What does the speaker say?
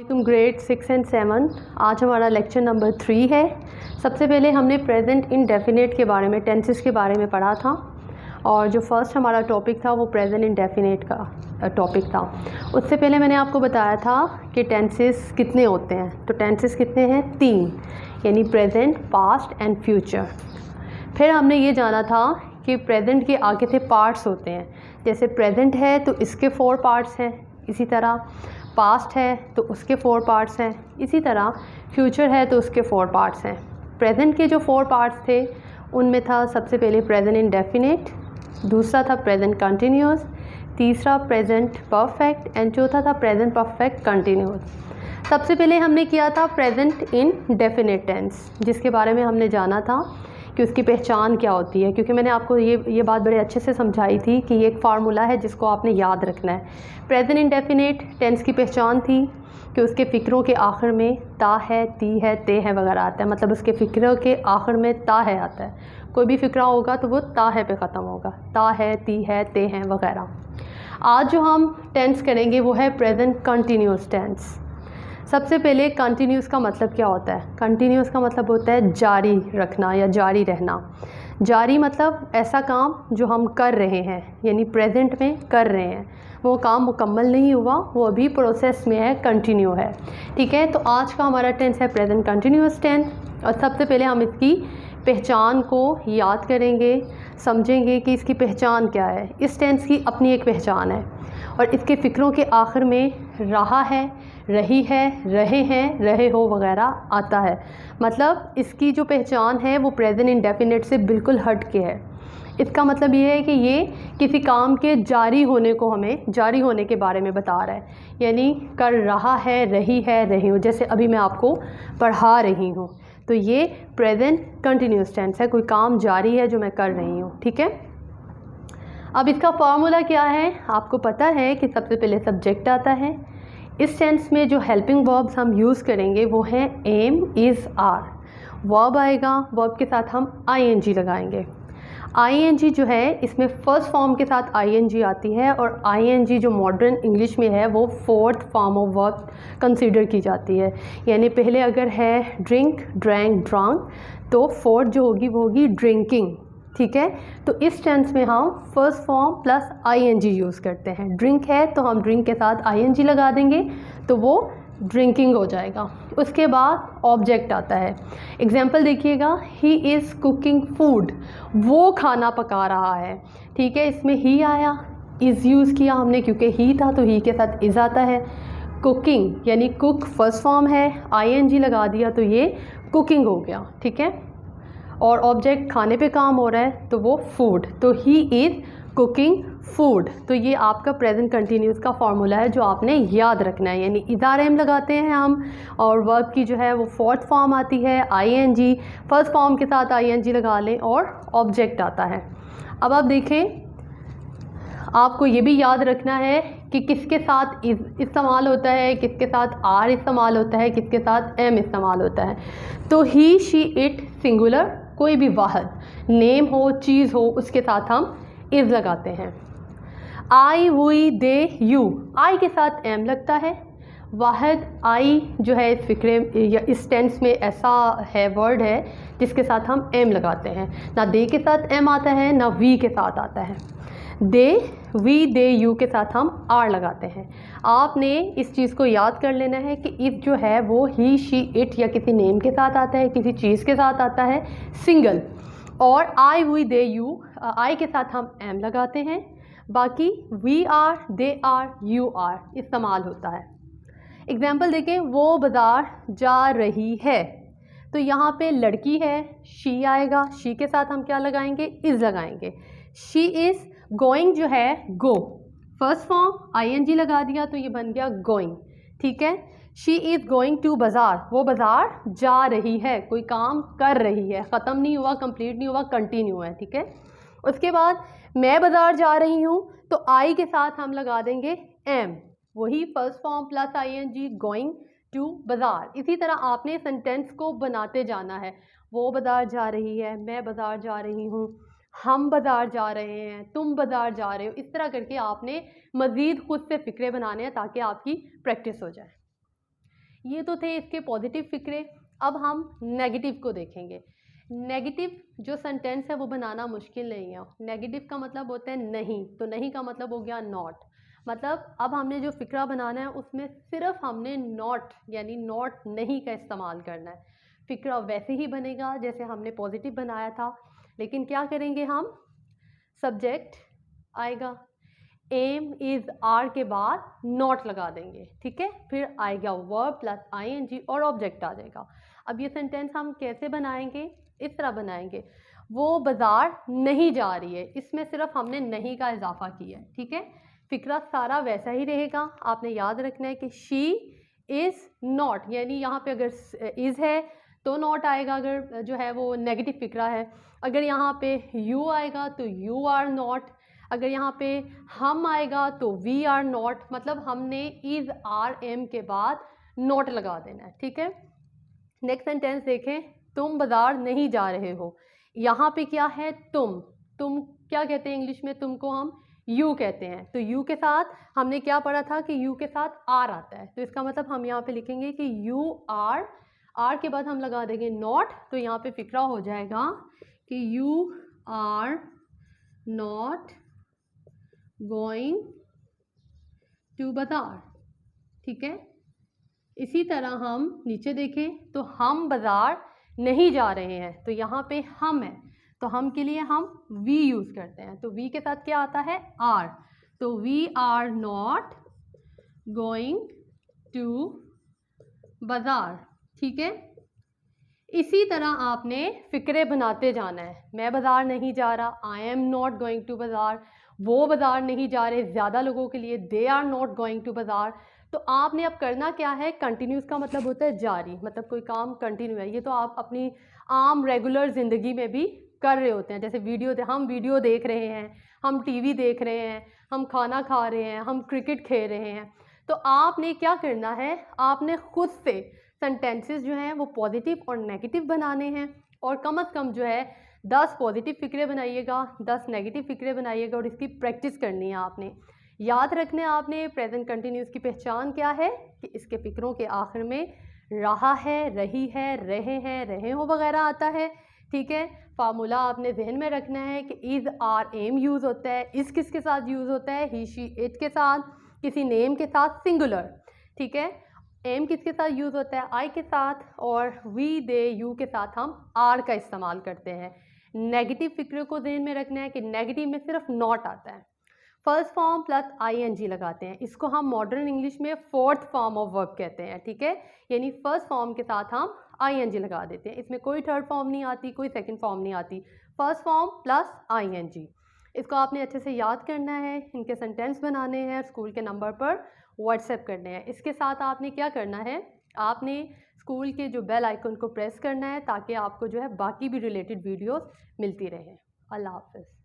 Grade 6 and 7। आज हमारा lecture number 3 है। सबसे पहले हमने प्रेजेंट इंडेफिनिट के बारे में, टेंसेस के बारे में पढ़ा था और जो फर्स्ट हमारा टॉपिक था वो प्रेजेंट इंडेफिनिट का टॉपिक था। उससे पहले मैंने आपको बताया था कि टेंसेस कितने होते हैं। तो टेंसेस कितने हैं? 3, यानी प्रेजेंट, पास्ट एंड फ्यूचर। फिर हमने ये जाना था कि प्रेजेंट के आगे से पार्ट्स होते हैं। जैसे प्रेजेंट है तो इसके 4 पार्ट्स हैं, इसी तरह पास्ट है तो उसके 4 पार्ट्स हैं, इसी तरह फ्यूचर है तो उसके 4 पार्ट्स हैं। प्रेजेंट के जो 4 पार्ट्स थे उनमें था सबसे पहले प्रेजेंट इंडेफिनिट, दूसरा था प्रेजेंट कंटिन्यूअस, तीसरा प्रेजेंट परफेक्ट एंड चौथा था प्रेजेंट परफेक्ट कंटिन्यूअस। सबसे पहले हमने किया था प्रेजेंट इंडेफिनिट टेंस, जिसके बारे में हमने जाना था कि उसकी पहचान क्या होती है, क्योंकि मैंने आपको ये बात बड़े अच्छे से समझाई थी कि ये एक फार्मूला है जिसको आपने याद रखना है। प्रेजेंट इंडेफिनिट टेंस की पहचान थी कि उसके फ़िक्रों के आखिर में ता है, ती है, ते है वगैरह आता है। मतलब उसके फ़िक्रों के आखिर में ता है आता है। कोई भी फ़िक्रा होगा तो वो ता है पे ख़त्म होगा, ता है, ती है, ते हैं वगैरह। आज जो हम टेंस करेंगे वो है प्रेजेंट कंटिन्यूअस टेंस। सबसे पहले कंटिन्यूस का मतलब क्या होता है? कंटिन्यूस का मतलब होता है जारी रखना या जारी रहना। जारी मतलब ऐसा काम जो हम कर रहे हैं, यानी प्रेजेंट में कर रहे हैं, वो काम मुकम्मल नहीं हुआ, वो अभी प्रोसेस में है, कंटिन्यू है। ठीक है, तो आज का हमारा टेंस है प्रेजेंट कंटिन्यूअस टेंस। और सबसे पहले हम इसकी पहचान को याद करेंगे, समझेंगे कि इसकी पहचान क्या है। इस टेंस की अपनी एक पहचान है और इसके फ़िक्रों के आखिर में रहा है, रही है, रहे हैं, रहे हो वगैरह आता है। मतलब इसकी जो पहचान है वो प्रेजेंट इंडेफिनिट से बिल्कुल हट के है। इसका मतलब ये है कि ये किसी काम के जारी होने को, हमें जारी होने के बारे में बता रहा है, यानी कर रहा है, रही है, रही हूँ। जैसे अभी मैं आपको पढ़ा रही हूँ तो ये प्रेजेंट कंटिन्यूअस टेंस है, कोई काम जारी है जो मैं कर रही हूँ। ठीक है, अब इसका फॉर्मूला क्या है? आपको पता है कि सबसे पहले सब्जेक्ट आता है। इस टेंस में जो हेल्पिंग वर्ब्स हम यूज़ करेंगे वो हैं एम, इज़, आर। वर्ब आएगा, वर्ब के साथ हम आईएनजी लगाएंगे। आईएनजी जो है इसमें फर्स्ट फॉर्म के साथ आईएनजी आती है और आईएनजी जो मॉडर्न इंग्लिश में है वो 4th form of verb consider की जाती है। यानी पहले अगर है ड्रिंक, ड्रैंक, ड्रांक, तो 4th जो होगी वो होगी ड्रिंकिंग। ठीक है, तो इस टेंस में हम first form plus ING use करते हैं। ड्रिंक है तो हम ड्रिंक के साथ आईएनजी लगा देंगे तो वो ड्रिंकिंग हो जाएगा। उसके बाद ऑब्जेक्ट आता है। एग्जाम्पल देखिएगा, ही इज़ कुकिंग फूड, वो खाना पका रहा है। ठीक है, इसमें ही आया, इज़ यूज़ किया हमने क्योंकि ही था तो ही के साथ इज़ आता है। कुकिंग यानी कुक फर्स्ट फॉर्म है, आईएनजी लगा दिया तो ये कुकिंग हो गया। ठीक है, और ऑब्जेक्ट खाने पे काम हो रहा है तो वो फूड, तो ही इज़ कुकिंग फूड। तो ये आपका प्रेजेंट कंटिन्यूस का फॉर्मूला है जो आपने याद रखना है। यानी इज़ार एम लगाते हैं हम और वर्ब की जो है वो 4th फॉर्म आती है आईएनजी, फर्स्ट फॉर्म के साथ आईएनजी लगा लें और ऑब्जेक्ट आता है। अब आप देखें, आपको ये भी याद रखना है कि किसके साथ इज़ इस्तेमाल होता है, किसके साथ आर इस्तेमाल होता है, किसके साथ एम इस्तेमाल होता है। तो ही, शी, इट सिंगुलर, कोई भी वाहद, नेम हो, चीज़ हो, उसके साथ हम इज़ लगाते हैं। आई, हुई, दे, यू, आई के साथ एम लगता है। वाहद, आई जो है इस फिक्रे या इस टेंस में ऐसा है, वर्ड है जिसके साथ हम एम लगाते हैं। ना दे के साथ एम आता है ना वी के साथ आता है। दे, वी, दे, यू के साथ हम आर लगाते हैं। आपने इस चीज़ को याद कर लेना है कि इफ़ जो है वो ही, शी, इट या किसी नेम के साथ आता है, किसी चीज़ के साथ आता है सिंगल, और आई, वी, दे, यू, आई के साथ हम एम लगाते हैं। बाकी we are, they are, you are इस्तेमाल होता है। एग्जाम्पल देखें, वो बाज़ार जा रही है, तो यहाँ पे लड़की है, शी आएगा, शी के साथ हम क्या लगाएंगे? इज़ लगाएंगे। शी इज़ गोइंग जो है गो, फर्स्ट फॉर्म आईएनजी लगा दिया तो ये बन गया गोइंग। ठीक है, she is going to bazaar, वो बाज़ार जा रही है, कोई काम कर रही है, ख़त्म नहीं हुआ, कंप्लीट नहीं हुआ, कंटिन्यू है। ठीक है, उसके बाद मैं बाज़ार जा रही हूँ तो आई के साथ हम लगा देंगे एम, वही first form plus ING, going to bazaar. इसी तरह आपने सेंटेंस को बनाते जाना है। वो बाज़ार जा रही है, मैं बाज़ार जा रही हूँ, हम बाज़ार जा रहे हैं, तुम बाज़ार जा रहे हो। इस तरह करके आपने मज़ीद खुद से फ़िक्रे बनाने हैं ताकि आपकी प्रैक्टिस हो जाए। ये तो थे इसके पॉजिटिव फिक्रे। अब हम नेगेटिव को देखेंगे। नेगेटिव जो सेंटेंस है वो बनाना मुश्किल नहीं है। नेगेटिव का मतलब होता है नहीं, तो नहीं का मतलब हो गया नॉट। मतलब अब हमने जो फिक्रा बनाना है उसमें सिर्फ हमने नॉट यानी नॉट नहीं का इस्तेमाल करना है। फिक्रा वैसे ही बनेगा जैसे हमने पॉजिटिव बनाया था, लेकिन क्या करेंगे हम, सब्जेक्ट आएगा, एम इज़ आर के बाद नॉट लगा देंगे, ठीक है, फिर आएगा वर्ब प्लस आईएनजी और ऑब्जेक्ट आ जाएगा। अब ये सेंटेंस हम कैसे बनाएंगे, इस तरह बनाएंगे, वो बाज़ार नहीं जा रही है, इसमें सिर्फ हमने नहीं का इजाफा किया है, ठीक है। फिक्रा सारा वैसा ही रहेगा। आपने याद रखना है कि शी इज़ नॉट, यानी यहाँ पे अगर इज़ है तो नॉट आएगा, अगर जो है वो नेगेटिव फिक्रा है। अगर यहाँ पे यू आएगा तो यू आर नॉट, अगर यहाँ पे हम आएगा तो वी आर नॉट, मतलब हमने इज़ आर एम के बाद नॉट लगा देना है, ठीक है। नेक्स्ट सेंटेंस देखें, तुम बाज़ार नहीं जा रहे हो। यहाँ पे क्या है, तुम क्या कहते हैं इंग्लिश में, तुमको हम यू कहते हैं। तो यू के साथ हमने क्या पढ़ा था कि यू के साथ आर आता है, तो इसका मतलब हम यहाँ पे लिखेंगे कि यू आर, आर के बाद हम लगा देंगे नॉट, तो यहाँ पे फिक्रा हो जाएगा कि you are not going to bazaar, ठीक है। इसी तरह हम नीचे देखें तो हम बाज़ार नहीं जा रहे हैं, तो यहाँ पे हम है, तो हम के लिए हम वी यूज़ करते हैं, तो वी के साथ क्या आता है, आर, तो we are not going to bazaar, ठीक है। इसी तरह आपने फ़िक्रे बनाते जाना है। मैं बाज़ार नहीं जा रहा, I am not going to bazaar, वो बाज़ार नहीं जा रहे, ज़्यादा लोगों के लिए they are not going to bazaar. तो आपने अब करना क्या है, कंटिन्यूस का मतलब होता है जारी, मतलब कोई काम कंटिन्यू है। ये तो आप अपनी आम रेगुलर ज़िंदगी में भी कर रहे होते हैं, जैसे हम वीडियो देख रहे हैं, हम टीवी देख रहे हैं, हम खाना खा रहे हैं, हम क्रिकेट खेल रहे हैं। तो आपने क्या करना है, आपने खुद से सेंटेंसेस जो हैं वो पॉजिटिव और नेगेटिव बनाने हैं, और कम से कम जो है 10 पॉजिटिव फिक्रे बनाइएगा, 10 नेगेटिव फिक्रे बनाइएगा, और इसकी प्रैक्टिस करनी है आपने। याद रखना है आपने प्रेजेंट कंटिन्यूस की पहचान क्या है, कि इसके फिक्रों के आखिर में रहा है, रही है, रहे हैं, रहे हो वगैरह आता है, ठीक है। फार्मूला आपने जहन में रखना है कि इज़ आर एम यूज़ होता है, इस किसके साथ यूज़ होता है, ही शी इट के साथ, किसी नेम के साथ सिंगुलर, ठीक है। एम किसके साथ यूज़ होता है, आई के साथ, और वी दे यू के साथ हम आर का इस्तेमाल करते हैं। नेगेटिव फिक्र को जहन में रखना है कि नेगेटिव में सिर्फ नॉट आता है, फर्स्ट फॉर्म प्लस आईएनजी लगाते हैं, इसको हम मॉडर्न इंग्लिश में फोर्थ फॉर्म ऑफ वर्ब कहते हैं, ठीक है। यानी फर्स्ट फॉर्म के साथ हम आईएनजी लगा देते हैं, इसमें कोई थर्ड फॉर्म नहीं आती, कोई सेकंड फॉर्म नहीं आती, फर्स्ट फॉर्म प्लस आईएनजी। इसको आपने अच्छे से याद करना है, इनके सेंटेंस बनाने हैं, स्कूल के नंबर पर व्हाट्सएप करने हैं। इसके साथ आपने क्या करना है, आपने स्कूल के जो बेल आइकन को प्रेस करना है ताकि आपको जो है बाकी भी रिलेटेड वीडियोस मिलती रहें। अल्लाह हाफ़िज़।